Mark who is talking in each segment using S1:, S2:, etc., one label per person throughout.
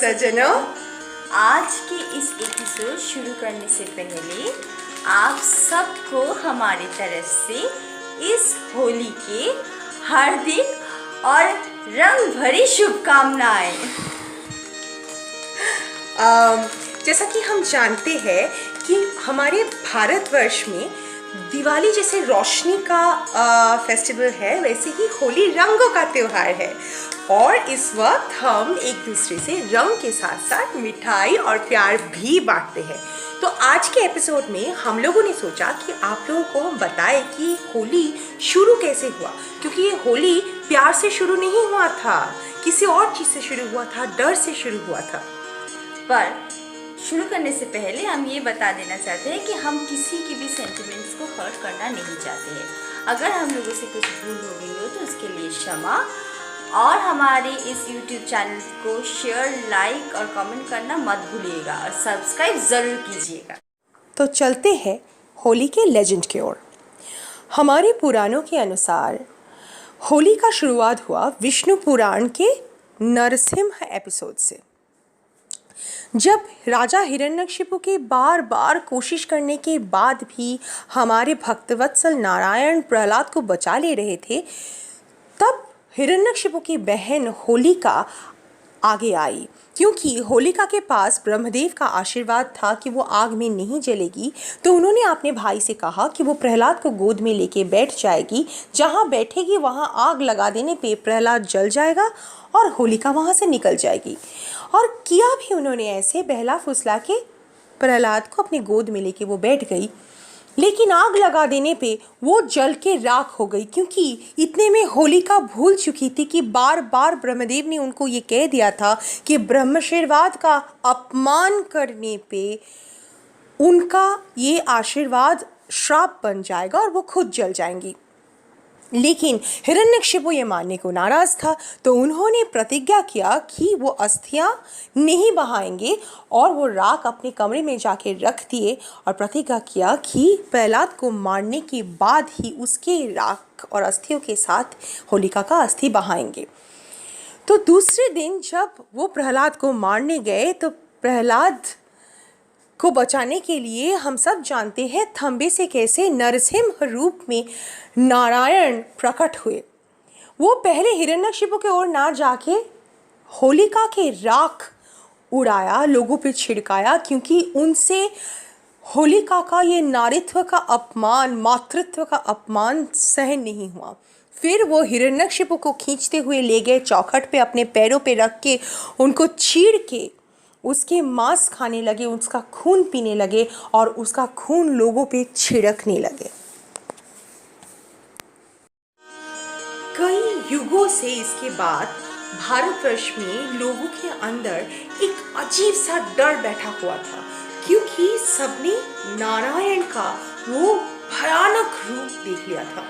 S1: सज्जनों,
S2: आज के इस एपिसोड शुरू करने से पहले आप सबको हमारी तरफ से इस होली के हार्दिक और रंग भरी शुभकामनाएं।
S1: जैसा कि हम जानते हैं कि हमारे भारतवर्ष में दिवाली जैसे रोशनी का फेस्टिवल है, वैसे ही होली रंगों का त्यौहार है। और इस वक्त हम एक दूसरे से रंग के साथ साथ मिठाई और प्यार भी बांटते हैं। तो आज के एपिसोड में हम लोगों ने सोचा कि आप लोगों को हम बताएं कि होली शुरू कैसे हुआ, क्योंकि ये होली प्यार से शुरू नहीं हुआ था, किसी और चीज़ से शुरू हुआ था, डर से शुरू हुआ था।
S2: पर शुरू करने से पहले हम ये बता देना चाहते हैं कि हम किसी के भी सेंटिमेंट्स को हर्ट करना नहीं चाहते हैं। अगर हम लोगों से कुछ भूल हो गई हो तो उसके लिए क्षमा, और हमारे इस YouTube चैनल को शेयर, लाइक और कमेंट करना मत भूलिएगा और सब्सक्राइब ज़रूर कीजिएगा।
S1: तो चलते हैं होली के लेजेंड की ओर। हमारे पुराणों के अनुसार होली का शुरुआत हुआ विष्णु पुराण के नरसिंह एपिसोड से। जब राजा हिरण्यकशिपु के बार बार कोशिश करने के बाद भी हमारे भक्तवत्सल नारायण प्रहलाद को बचा ले रहे थे, तब हिरण्यकशिपु की बहन होलिका आगे आई। क्योंकि होलिका के पास ब्रह्मदेव का आशीर्वाद था कि वो आग में नहीं जलेगी, तो उन्होंने अपने भाई से कहा कि वो प्रहलाद को गोद में लेके बैठ जाएगी। जहाँ बैठेगी वहाँ आग लगा देने पे प्रहलाद जल जाएगा और होलिका वहाँ से निकल जाएगी। और किया भी उन्होंने ऐसे, बहला फुसला के प्रहलाद को अपने गोद में लेके वो बैठ गई। लेकिन आग लगा देने पे वो जल के राख हो गई, क्योंकि इतने में होलिका भूल चुकी थी कि बार बार ब्रह्मदेव ने उनको ये कह दिया था कि ब्रह्माशीर्वाद का अपमान करने पे उनका ये आशीर्वाद श्राप बन जाएगा और वो खुद जल जाएंगी। लेकिन हिरण्यकशिपु ये मानने को नाराज था, तो उन्होंने प्रतिज्ञा किया कि वो अस्थियां नहीं बहाएंगे और वो राख अपने कमरे में जाके रख दिए और प्रतिज्ञा किया कि प्रहलाद को मारने के बाद ही उसके राख और अस्थियों के साथ होलिका का अस्थि बहाएंगे। तो दूसरे दिन जब वो प्रहलाद को मारने गए, तो प्रहलाद को बचाने के लिए हम सब जानते हैं थंबे से कैसे नरसिंह रूप में नारायण प्रकट हुए। वो पहले हिरण्यकशिपु के ओर ना जाके होलिका के राख उड़ाया, लोगों पे छिड़काया, क्योंकि उनसे होलिका का ये नारीत्व का अपमान, मातृत्व का अपमान सहन नहीं हुआ। फिर वो हिरण्यकशिपु को खींचते हुए ले गए चौखट पे, अपने पैरों पे रख के उनको चीर के उसके मांस खाने लगे, उसका खून पीने लगे और उसका खून लोगों पे छिड़कने लगे। कई युगों से इसके बाद भारतवर्ष में लोगों के अंदर एक अजीब सा डर बैठा हुआ था, क्योंकि सबने नारायण का वो भयानक रूप देख लिया था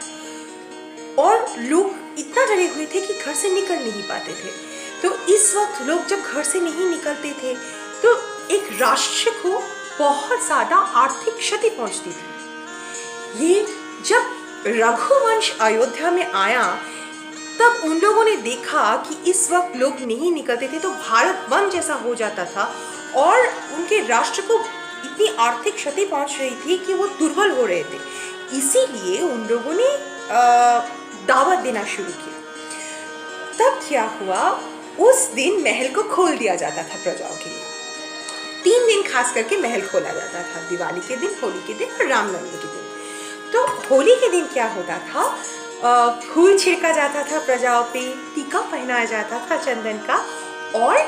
S1: और लोग इतना डरे हुए थे कि घर से निकल नहीं पाते थे। तो इस वक्त लोग जब घर से नहीं निकलते थे तो एक राष्ट्र को बहुत ज़्यादा आर्थिक क्षति पहुंचती थी। ये जब रघुवंश अयोध्या में आया, तब उन लोगों ने देखा कि इस वक्त लोग नहीं निकलते थे तो भारत वन जैसा हो जाता था और उनके राष्ट्र को इतनी आर्थिक क्षति पहुंच रही थी कि वो दुर्बल हो रहे थे। इसीलिए उन लोगों ने दावत देना शुरू किया। तब क्या हुआ, उस दिन महल को खोल दिया जाता था प्रजाओं के लिए। 3 दिन खास करके महल खोला जाता था, दिवाली के दिन, होली के दिन और रामनवमी के दिन। तो होली के दिन क्या होता था, फूल छिड़का जाता था प्रजाओं पे, टीका पहनाया जाता था चंदन का, और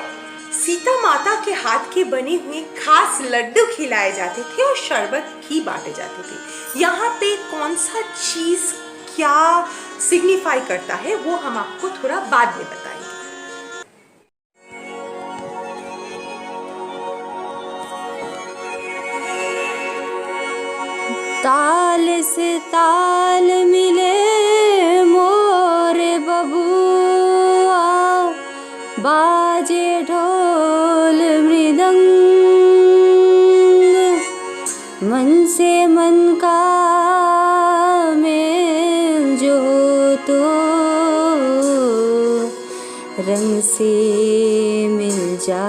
S1: सीता माता के हाथ के बने हुए खास लड्डू खिलाए जाते थे और शरबत भी बांटे जाते थे। यहाँ पे कौन सा चीज़ क्या सिग्निफाई करता है वो हम आपको थोड़ा बाद में बताएंगे।
S3: ताल से ताल मिले मोरे बबुआ, बाजे ढोल मृदंग, मन से मन का मेल जो तो रंग से मिल जा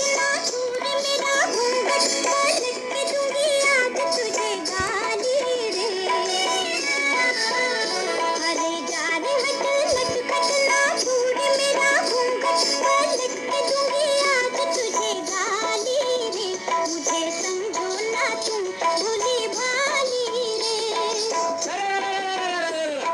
S3: कटना दूर मेरा घूंघट पलट के दूंगी आज तुझे गाली रे। अरे जान हट लट कटना दूर मेरा घूंघट पलट के दूंगी आज तुझे गाली रे। मुझे समझो ना तुम भोली भाली रे।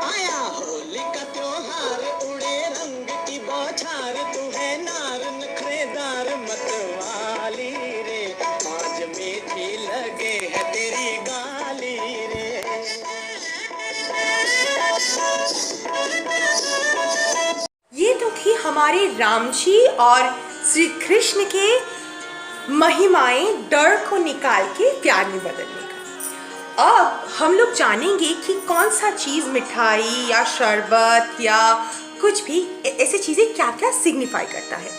S4: आया होली का त्योहार, उड़े रंग की बौछार, तू है नार नखरेदार मतवाली रे, आज मीठी लगे है तेरी गाली रे।
S1: ये तो थी हमारे राम जी और श्री कृष्ण के महिमाएं डर को निकाल के प्यार में बदलने का। अब हम लोग जानेंगे कि कौन सा चीज़, मिठाई या शरबत या कुछ भी ऐसी चीज़ें क्या क्या सिग्निफाई करता है।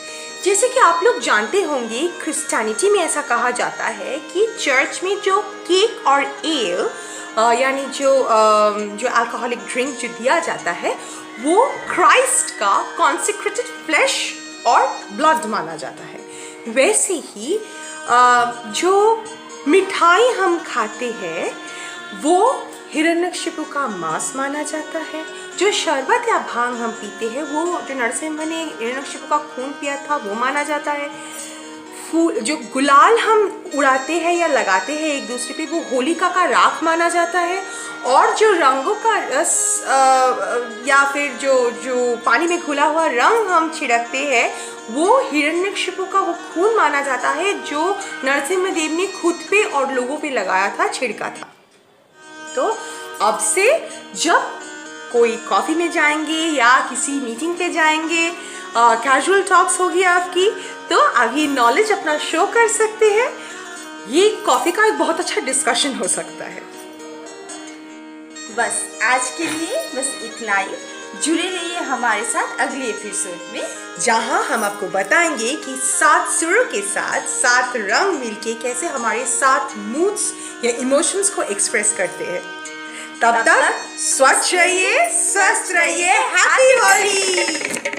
S1: जैसे कि आप लोग जानते होंगे, क्रिश्चियनिटी में ऐसा कहा जाता है कि चर्च में जो केक और एल यानी जो अल्कोहलिक ड्रिंक जो दिया जाता है वो क्राइस्ट का कॉन्सेक्रेटेड फ्लैश और ब्लड माना जाता है। वैसे ही जो मिठाई हम खाते हैं वो हिरण्यकशिपु का मांस माना जाता है। जो शरबत या भांग हम पीते हैं वो जो नरसिम्हा ने हिरण्यकशिपु का खून पिया था वो माना जाता है। फूल जो गुलाल हम उड़ाते हैं या लगाते हैं एक दूसरे पे वो होलिका का राख माना जाता है। और जो रंगों का रस या फिर जो पानी में घुला हुआ रंग हम छिड़कते हैं वो हिरण्यकशिपु का वो खून माना जाता है जो नरसिम्हा देव ने खुद पे और लोगों पे लगाया था, छिड़का था। तो अब से जब कोई कॉफ़ी में जाएंगे या किसी मीटिंग पे जाएंगे, कैजुअल टॉक्स होगी आपकी, तो आप ये नॉलेज अपना शो कर सकते हैं। ये कॉफ़ी का एक बहुत अच्छा डिस्कशन हो सकता है।
S2: बस आज के लिए बस इतना ही। जुड़े रहिए हमारे साथ अगले एपिसोड में,
S1: जहां हम आपको बताएंगे कि 7 सुरों के साथ 7 रंग मिलके कैसे हमारे 7 मूड्स या इमोशंस को एक्सप्रेस करते हैं। तब तक स्वच्छ रहिए, स्वस्थ रहिए, हैप्पी होली।